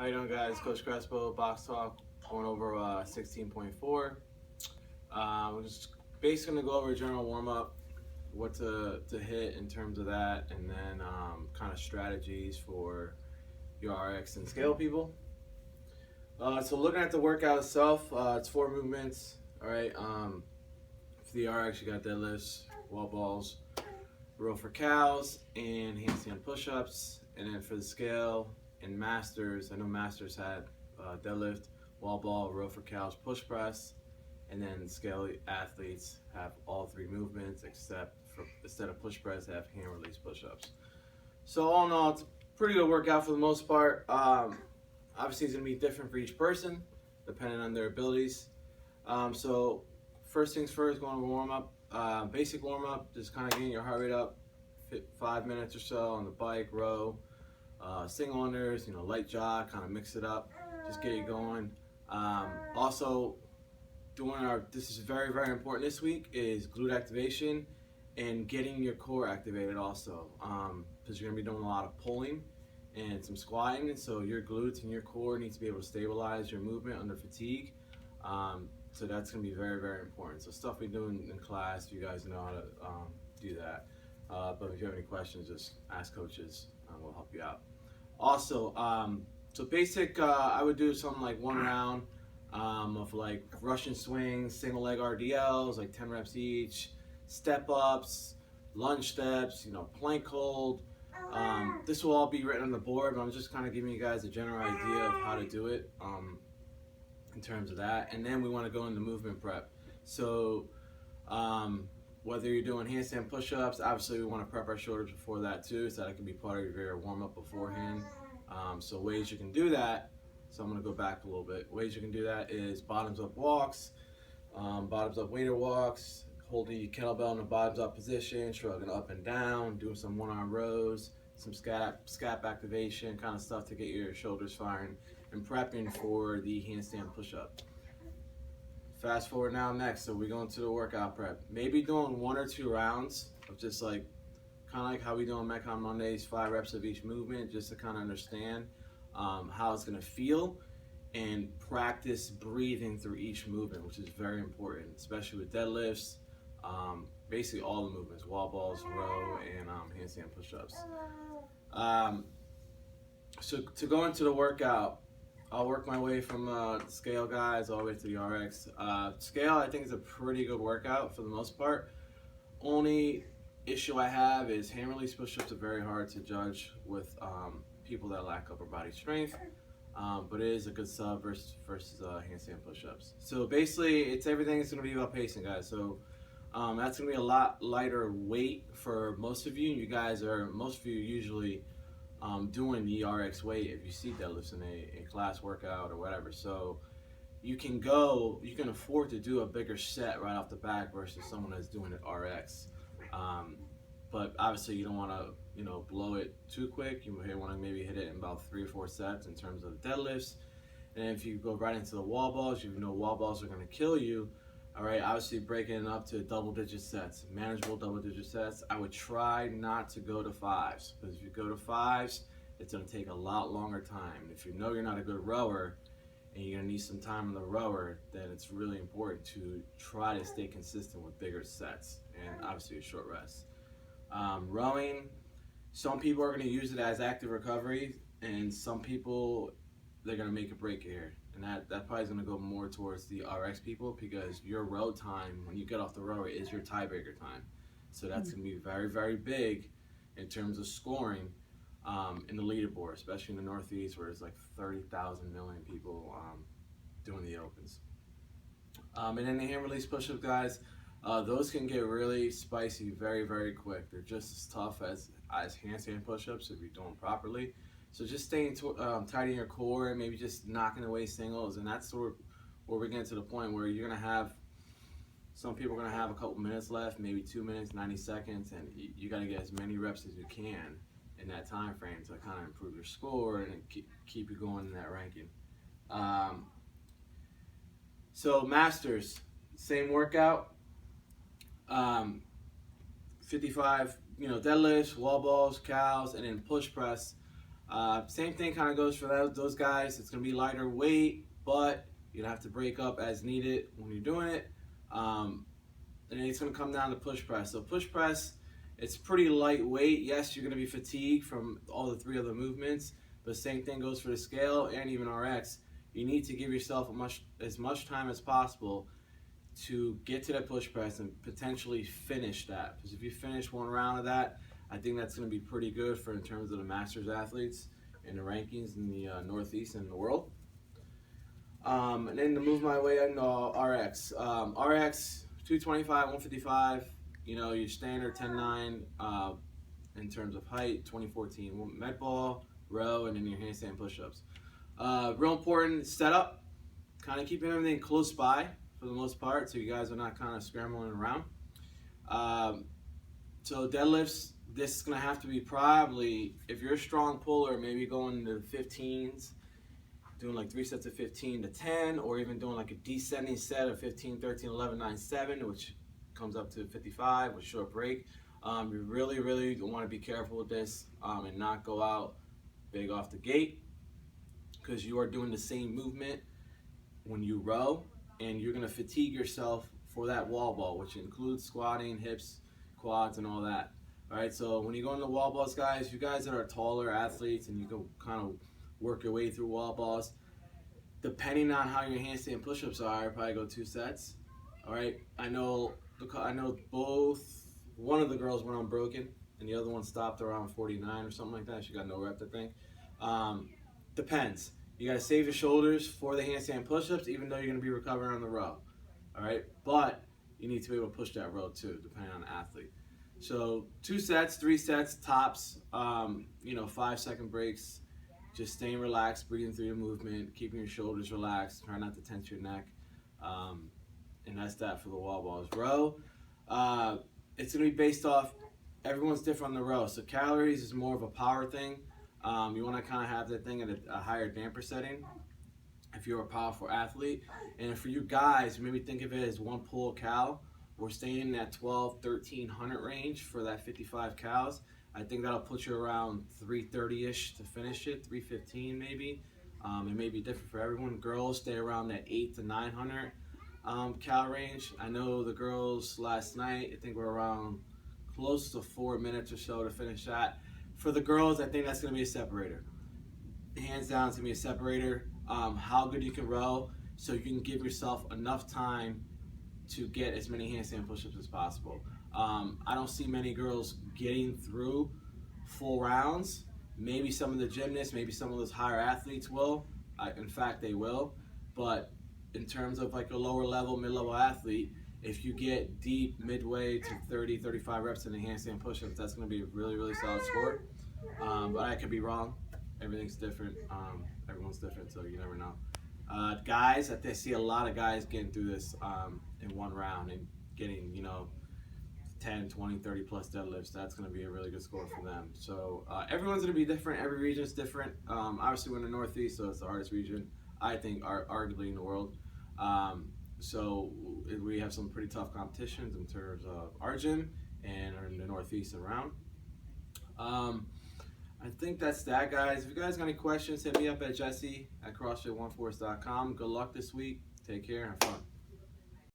How you doing, guys? Coach Crespo, Box Talk, going over 16.4. We're just basically going to go over a general warm-up, what to hit in terms of that, and then kind of strategies for your RX and scale people. So looking at the workout itself, it's 4 movements. All right. For the RX, you got deadlifts, wall balls, row for cows, and handstand push-ups. And then for the scale and masters, I know masters had deadlift, wall ball, row for cows, push press, and then scale athletes have all 3 movements except for instead of push press, they have hand release push-ups. So all in all, it's a pretty good workout for the most part. Obviously, it's gonna be different for each person depending on their abilities. So first things first, going to warm up. Basic warm up, just kind of getting your heart rate up, 5 minutes or so on the bike, row, single unders, light jog, kind of mix it up, just get you going. Also, this is very, very important this week, is glute activation and getting your core activated also, because you're going to be doing a lot of pulling and some squatting, so your glutes and your core need to be able to stabilize your movement under fatigue. So that's going to be very, very important. So stuff we do in class, you guys know how to do that. But if you have any questions, just ask coaches. We'll help you out. Also, so basic, I would do something like 1 round of like Russian swings, single leg RDLs, like 10 reps each, step ups, lunge steps, plank hold. This will all be written on the board, but I'm just kind of giving you guys a general idea of how to do it. In terms of that, and then we want to go into movement prep. So whether you're doing handstand push-ups, obviously we want to prep our shoulders before that too, so that can be part of your warm-up beforehand. So ways you can do that, so I'm going to go back a little bit. Ways you can do that is bottoms up walks, bottoms up waiter walks, holding your kettlebell in the bottoms up position, shrugging up and down, doing some one-arm rows, some scap activation, kind of stuff to get your shoulders firing and prepping for the handstand push-up. Fast forward now next, so we go into the workout prep. Maybe doing 1 or 2 rounds of just kind of like how we do on Metcon Mondays, 5 reps of each movement, just to kind of understand how it's going to feel and practice breathing through each movement, which is very important, especially with deadlifts, basically all the movements, wall balls, row, and handstand push-ups. So to go into the workout, I'll work my way from scale guys all the way to the RX. Scale, I think, is a pretty good workout for the most part. Only issue I have is hand release push-ups are very hard to judge with people that lack upper body strength, but it is a good sub versus handstand push-ups. So basically, it's everything is going to be about pacing, guys. So that's going to be a lot lighter weight for most of you. Most of you usually doing the RX weight if you see deadlifts in a class workout or whatever. So you can afford to do a bigger set right off the back versus someone that's doing it RX. But obviously you don't want to blow it too quick. You want to maybe hit it in about 3 or 4 sets in terms of deadlifts. And if you go right into the wall balls, wall balls are going to kill you. All right, obviously breaking it up to double-digit sets, manageable double-digit sets. I would try not to go to 5s, because if you go to 5s, it's going to take a lot longer time. If you know you're not a good rower and you're going to need some time on the rower, then it's really important to try to stay consistent with bigger sets and obviously a short rest. Rowing, some people are going to use it as active recovery, and some people, they're going to make a break here. And that probably is going to go more towards the RX people, because your row time when you get off the rower is your tiebreaker time. So that's going to be very, very big in terms of scoring in the leaderboard, especially in the Northeast where it's like 30,000 million people doing the opens. And then the hand release push-up guys, those can get really spicy very, very quick. They're just as tough as handstand push-ups if you do them properly. So just staying tight in your core and maybe just knocking away singles, and that's where we're getting to the point where you're gonna have some people are gonna have a couple minutes left, maybe 2 minutes, 90 seconds, and you gotta get as many reps as you can in that time frame to kind of improve your score and keep you going in that ranking. So masters, same workout, 55, deadlifts, wall balls, cows, and then push press. Same thing kind of goes for those guys. It's going to be lighter weight, but you have to break up as needed when you're doing it. And then it's going to come down to push press. So push press, it's pretty lightweight. Yes, you're going to be fatigued from all the 3 other movements, but same thing goes for the scale and even RX. You need to give yourself as much time as possible to get to that push press and potentially finish that. Because if you finish 1 round of that, I think that's going to be pretty good for in terms of the Masters athletes and the rankings in the Northeast and the world. And then to move my way into RX. RX 225, 155, you know, your standard 10-9 in terms of height, 2014 med ball, row, and then your handstand push-ups. Real important setup, kind of keeping everything close by for the most part, so you guys are not kind of scrambling around. So deadlifts, this is going to have to be probably, if you're a strong puller, maybe going into the 15s, doing like 3 sets of 15 to 10, or even doing like a descending set of 15, 13, 11, 9, 7, which comes up to 55 with short break. You really want to be careful with this and not go out big off the gate, because you are doing the same movement when you row, and you're going to fatigue yourself for that wall ball, which includes squatting, hips, quads, and all that. All right, so when you go into wall balls, guys, you guys that are taller athletes and you can kind of work your way through wall balls, depending on how your handstand push-ups are, probably go 2 sets. All right, I know both. One of the girls went unbroken, and the other one stopped around 49 or something like that. She got no rep, I think. Depends. You got to save your shoulders for the handstand push-ups, even though you're going to be recovering on the row. All right, but you need to be able to push that row too, depending on the athlete. So 2 sets, 3 sets tops. 5-second breaks. Just staying relaxed, breathing through your movement, keeping your shoulders relaxed, try not to tense your neck, and that's that for the wall balls. Row, it's going to be based off, everyone's different on the row. So calories is more of a power thing. You want to kind of have that thing at a higher damper setting if you're a powerful athlete. And for you guys, maybe think of it as 1 pull cal. We're staying in that 1,1300 range for that 55 cals. I think that'll put you around 330-ish to finish it, 315 maybe. It may be different for everyone. Girls stay around that 800 to 900 cal range. I know the girls last night, I think we're around close to 4 minutes or so to finish that. For the girls, I think that's going to be a separator. Hands down, it's going to be a separator. How good you can row, so you can give yourself enough time to get as many handstand push-ups as possible. I don't see many girls getting through full rounds. Maybe some of the gymnasts, maybe some of those higher athletes will. In fact, they will. But in terms of like a lower level, mid-level athlete, if you get deep midway to 30, 35 reps in the handstand push-ups, that's going to be a really solid sport. But I could be wrong. Everything's different. Everyone's different, so you never know. Guys, I see a lot of guys getting through this in 1 round and getting, 10, 20, 30 plus deadlifts. That's going to be a really good score for them. So everyone's going to be different. Every region's different. Obviously, we're in the Northeast, so it's the hardest region, I think, arguably in the world. So we have some pretty tough competitions in terms of our gym and in the Northeast and around. I think that's that, guys. If you guys got any questions, hit me up at Jesse at CrossFit1Force.com. Good luck this week. Take care and have fun.